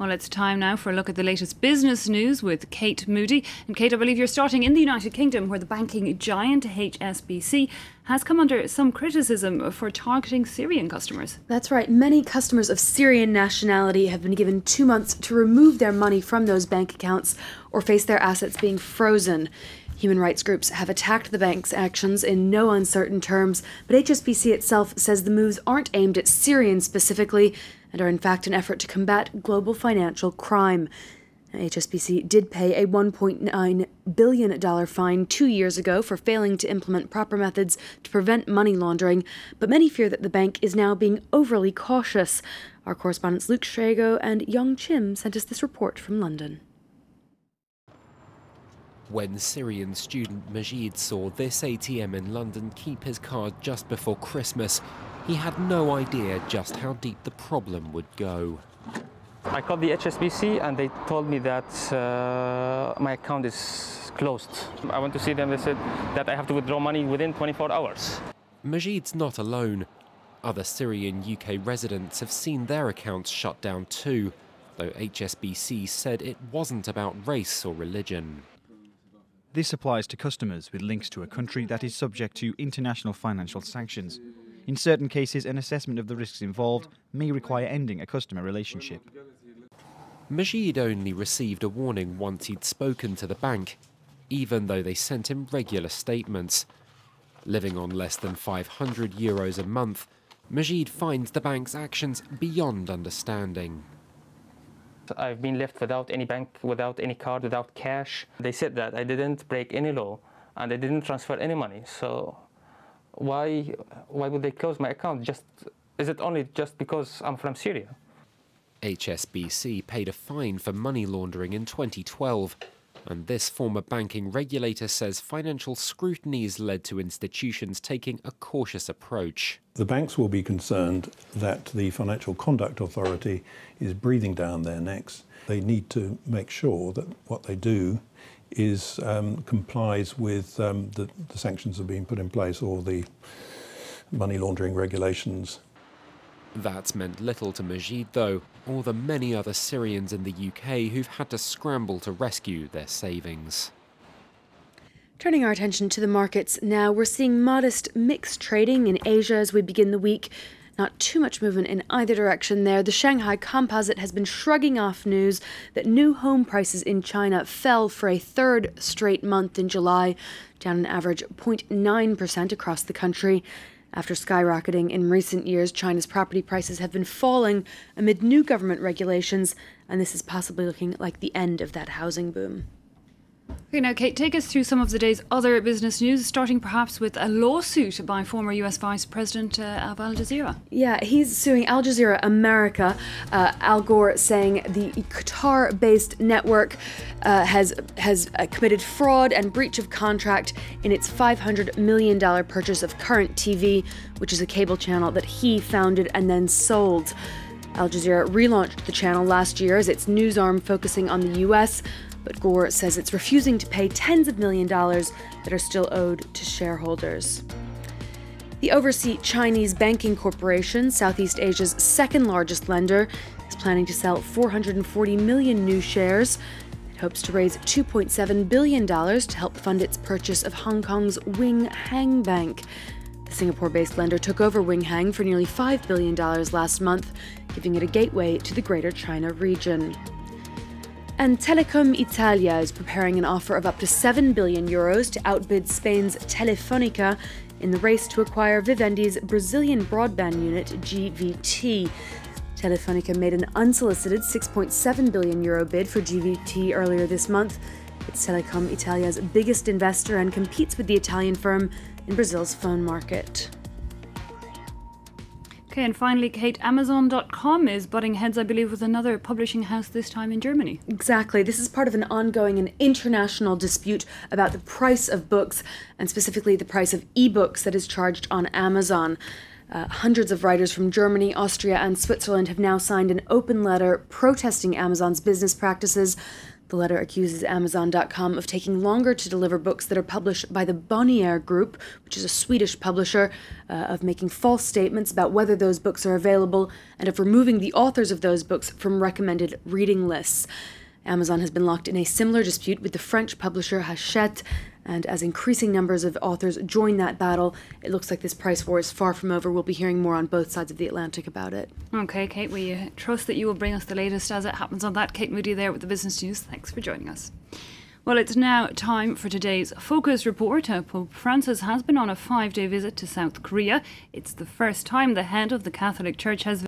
Well, it's time now for a look at the latest business news with Kate Moody. And Kate, I believe you're starting in the United Kingdom, where the banking giant HSBC has come under some criticism for targeting Syrian customers. That's right. Many customers of Syrian nationality have been given 2 months to remove their money from those bank accounts or face their assets being frozen. Human rights groups have attacked the bank's actions in no uncertain terms, but HSBC itself says the moves aren't aimed at Syrians specifically and are in fact an effort to combat global financial crime. HSBC did pay a $1.9 billion fine 2 years ago for failing to implement proper methods to prevent money laundering, but many fear that the bank is now being overly cautious. Our correspondents Luke Strago and Young Chim sent us this report from London. When Syrian student Majid saw this ATM in London keep his card just before Christmas, he had no idea just how deep the problem would go. I called the HSBC and they told me that my account is closed. I went to see them. They said that I have to withdraw money within 24 hours. Majid's not alone. Other Syrian UK residents have seen their accounts shut down too, though HSBC said it wasn't about race or religion. This applies to customers with links to a country that is subject to international financial sanctions. In certain cases, an assessment of the risks involved may require ending a customer relationship. Majid only received a warning once he'd spoken to the bank, even though they sent him regular statements. Living on less than €500 a month, Majid finds the bank's actions beyond understanding. I've been left without any bank, without any card, without cash. They said that I didn't break any law and I didn't transfer any money. So why would they close my account? Is it only just because I'm from Syria? HSBC paid a fine for money laundering in 2012, and this former banking regulator says financial scrutinies led to institutions taking a cautious approach. The banks will be concerned that the Financial Conduct Authority is breathing down their necks. They need to make sure that what they do is complies with the sanctions that are being put in place or the money laundering regulations. That's meant little to Majid, though, or the many other Syrians in the UK who've had to scramble to rescue their savings. Turning our attention to the markets now, we're seeing modest mixed trading in Asia as we begin the week. Not too much movement in either direction there. The Shanghai Composite has been shrugging off news that new home prices in China fell for a third straight month in July, down an average 0.9% across the country. After skyrocketing in recent years, China's property prices have been falling amid new government regulations, and this is possibly looking like the end of that housing boom. Okay, now, Kate, take us through some of the day's other business news, starting perhaps with a lawsuit by former US Vice President of Al Jazeera. Yeah, he's suing Al Jazeera America. Al Gore saying the Qatar-based network has committed fraud and breach of contract in its $500 million purchase of Current TV, which is a cable channel that he founded and then sold. Al Jazeera relaunched the channel last year as its news arm focusing on the US, but Gore says it's refusing to pay tens of millions of dollars that are still owed to shareholders. The Overseas Chinese Banking Corporation, Southeast Asia's second largest lender, is planning to sell 440 million new shares. It hopes to raise $2.7 billion to help fund its purchase of Hong Kong's Wing Hang Bank. The Singapore-based lender took over Wing Hang for nearly $5 billion last month, giving it a gateway to the Greater China region. And Telecom Italia is preparing an offer of up to €7 billion to outbid Spain's Telefónica in the race to acquire Vivendi's Brazilian broadband unit, GVT. Telefónica made an unsolicited €6.7 billion bid for GVT earlier this month. It's Telecom Italia's biggest investor and competes with the Italian firm in Brazil's phone market. Okay, and finally, Kate, Amazon.com is butting heads, I believe, with another publishing house, this time in Germany. Exactly. This is part of an ongoing and international dispute about the price of books, and specifically the price of ebooks that is charged on Amazon. Hundreds of writers from Germany, Austria, and Switzerland have now signed an open letter protesting Amazon's business practices. The letter accuses Amazon.com of taking longer to deliver books that are published by the Bonnier Group, which is a Swedish publisher, of making false statements about whether those books are available, and of removing the authors of those books from recommended reading lists. Amazon has been locked in a similar dispute with the French publisher Hachette, and as increasing numbers of authors join that battle, it looks like this price war is far from over. We'll be hearing more on both sides of the Atlantic about it. Okay, Kate, we trust that you will bring us the latest as it happens on that. Kate Moody there with the business news. Thanks for joining us. Well, it's now time for today's Focus Report. Pope Francis has been on a 5-day visit to South Korea. It's the first time the head of the Catholic Church has